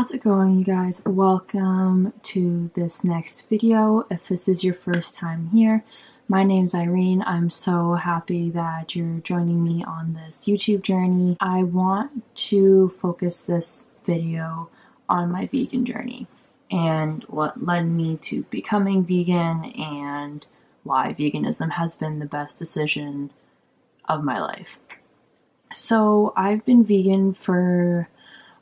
How's it going, you guys? Welcome to this next video. If this is your first time here, my name's Irene. I'm so happy that you're joining me on this YouTube journey. I want to focus this video on my vegan journey and what led me to becoming vegan and why veganism has been the best decision of my life. So I've been vegan for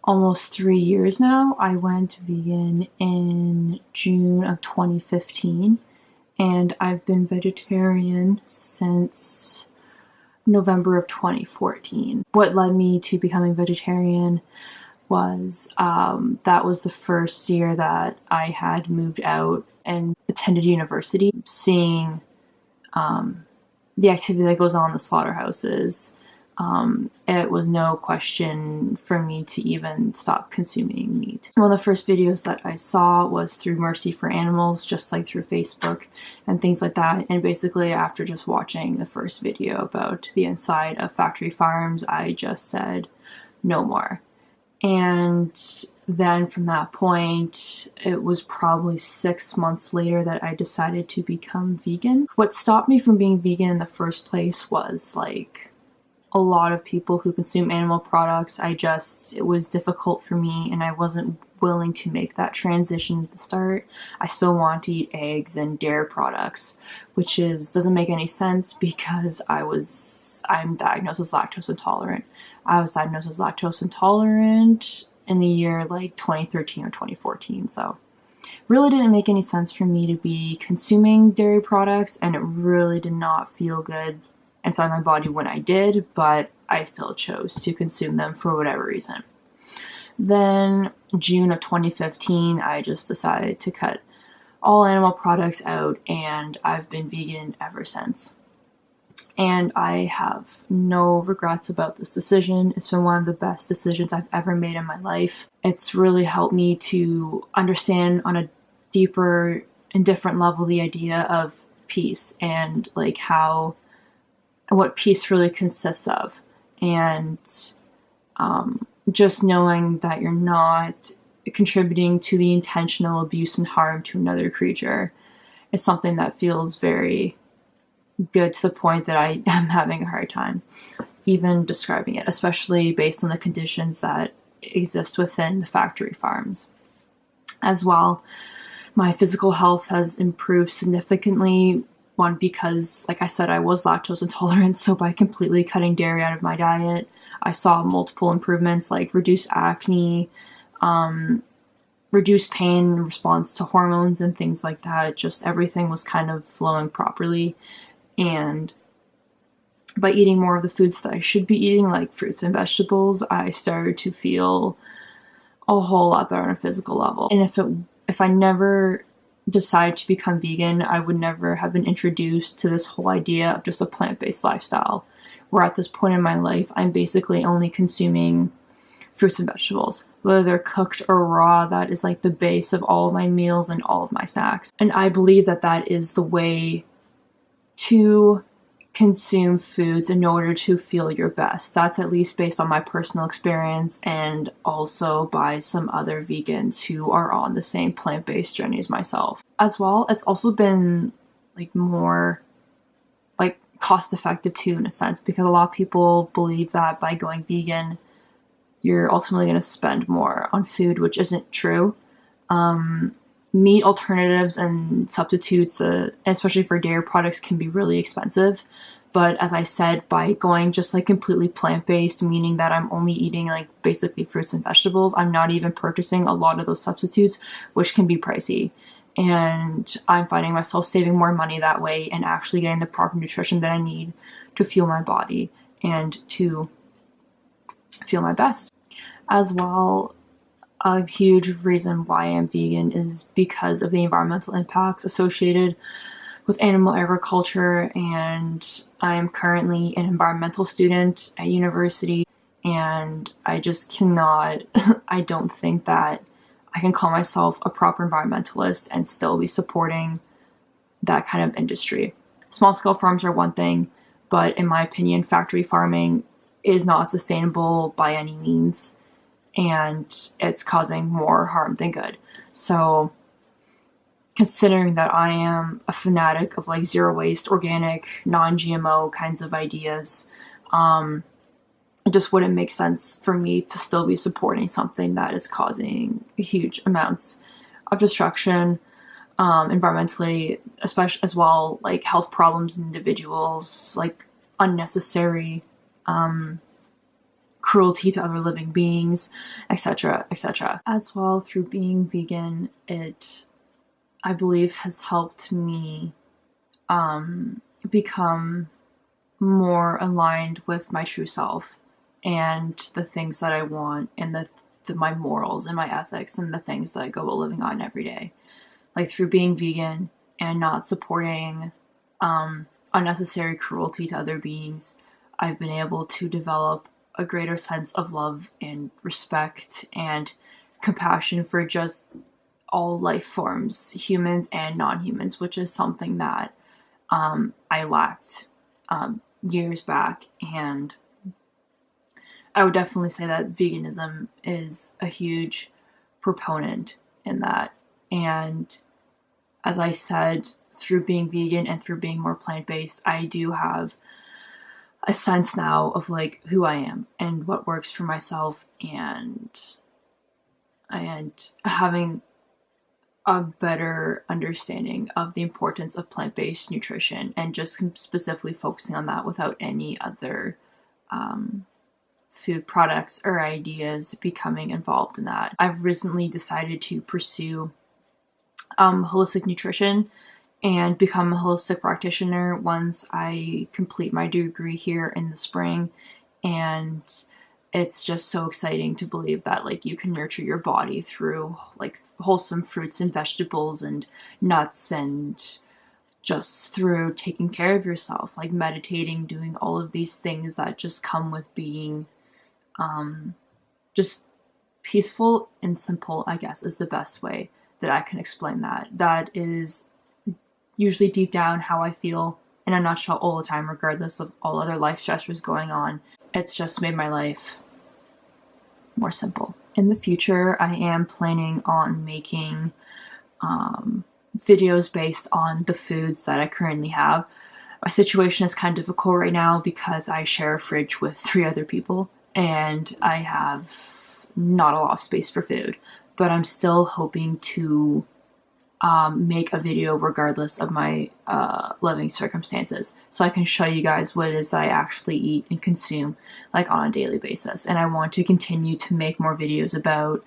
almost 3 years now. I went vegan in June of 2015, and I've been vegetarian since November of 2014. What led me to becoming vegetarian was that was the first year that I had moved out and attended university, seeing the activity that goes on in the slaughterhouses. It was no question for me to even stop consuming meat. One of the first videos that I saw was through Mercy for Animals, just like through Facebook and things like that. And basically after just watching the first video about the inside of factory farms, I just said no more. And then from that point, it was probably 6 months later that I decided to become vegan. What stopped me from being vegan in the first place was like a lot of people who consume animal products. It was difficult for me and I wasn't willing to make that transition at the start. I still want to eat eggs and dairy products, which doesn't make any sense because I'm diagnosed as lactose intolerant. I was diagnosed as lactose intolerant in the year like 2013 or 2014, so really didn't make any sense for me to be consuming dairy products, and it really did not feel good inside my body when I did, but I still chose to consume them for whatever reason. Then June of 2015, I just decided to cut all animal products out, and I've been vegan ever since. And I have no regrets about this decision. It's been one of the best decisions I've ever made in my life. It's really helped me to understand on a deeper and different level the idea of peace and like what peace really consists of, and just knowing that you're not contributing to the intentional abuse and harm to another creature is something that feels very good, to the point that I am having a hard time even describing it, especially based on the conditions that exist within the factory farms. As well, my physical health has improved significantly. One, because, like I said, I was lactose intolerant, so by completely cutting dairy out of my diet, I saw multiple improvements like reduced acne, reduced pain in response to hormones and things like that. Just everything was kind of flowing properly. And by eating more of the foods that I should be eating, like fruits and vegetables, I started to feel a whole lot better on a physical level. And if I never decided to become vegan, I would never have been introduced to this whole idea of just a plant-based lifestyle, where at this point in my life, I'm basically only consuming fruits and vegetables, whether they're cooked or raw. That is like the base of all of my meals and all of my snacks. And I believe that that is the way to consume foods in order to feel your best. That's at least based on my personal experience, and also by some other vegans who are on the same plant-based journey as myself. As well, it's also been like more like cost-effective too, in a sense, because a lot of people believe that by going vegan, you're ultimately going to spend more on food, which isn't true. Meat alternatives and substitutes, especially for dairy products, can be really expensive. But as I said, by going just like completely plant-based, meaning that I'm only eating like basically fruits and vegetables, I'm not even purchasing a lot of those substitutes, which can be pricey. And I'm finding myself saving more money that way and actually getting the proper nutrition that I need to fuel my body and to feel my best. As well, a huge reason why I'm vegan is because of the environmental impacts associated with animal agriculture, and I'm currently an environmental student at university, and I just cannot, I don't think that I can call myself a proper environmentalist and still be supporting that kind of industry. Small-scale farms are one thing, but in my opinion, factory farming is not sustainable by any means. and it's causing more harm than good. So considering that I am a fanatic of like zero waste, organic, non-GMO kinds of ideas, it just wouldn't make sense for me to still be supporting something that is causing huge amounts of destruction, environmentally, especially as well, like health problems in individuals, like unnecessary cruelty to other living beings, etc., etc. As well, through being vegan, it, I believe, has helped me become more aligned with my true self and the things that I want, and my morals and my ethics and the things that I go about living on every day. Like through being vegan and not supporting unnecessary cruelty to other beings, I've been able to develop a greater sense of love and respect and compassion for just all life forms, humans and non-humans, which is something that I lacked years back. And I would definitely say that veganism is a huge proponent in that. And as I said, through being vegan and through being more plant-based, I do have a sense now of like who I am and what works for myself, and having a better understanding of the importance of plant-based nutrition, and just specifically focusing on that without any other food products or ideas becoming involved in that. I've recently decided to pursue holistic nutrition and become a holistic practitioner once I complete my degree here in the spring. And it's just so exciting to believe that like you can nurture your body through like wholesome fruits and vegetables and nuts, and just through taking care of yourself, like meditating, doing all of these things that just come with being just peaceful and simple, I guess, is the best way that I can explain that. That is usually deep down how I feel in a nutshell all the time, regardless of all other life stressors going on. It's just made my life more simple. In the future, I am planning on making videos based on the foods that I currently have. My situation is kind of difficult right now because I share a fridge with 3 other people, and I have not a lot of space for food, but I'm still hoping to make a video regardless of my living circumstances, so I can show you guys what it is that I actually eat and consume like on a daily basis. And I want to continue to make more videos about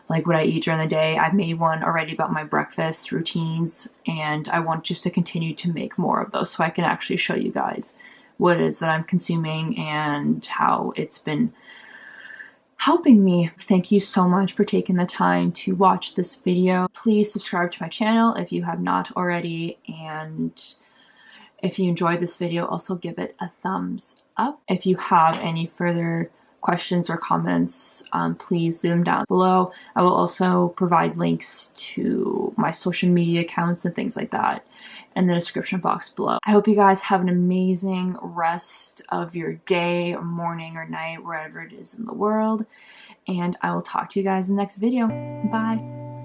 like what I eat during the day. I've made one already about my breakfast routines, and I want just to continue to make more of those so I can actually show you guys what it is that I'm consuming and how it's been helping me. Thank you so much for taking the time to watch this video. Please subscribe to my channel if you have not already, and if you enjoyed this video, also give it a thumbs up. If you have any further questions or comments, please leave them down below. I will also provide links to my social media accounts and things like that in the description box below. I hope you guys have an amazing rest of your day or morning or night, wherever it is in the world, and I will talk to you guys in the next video. Bye!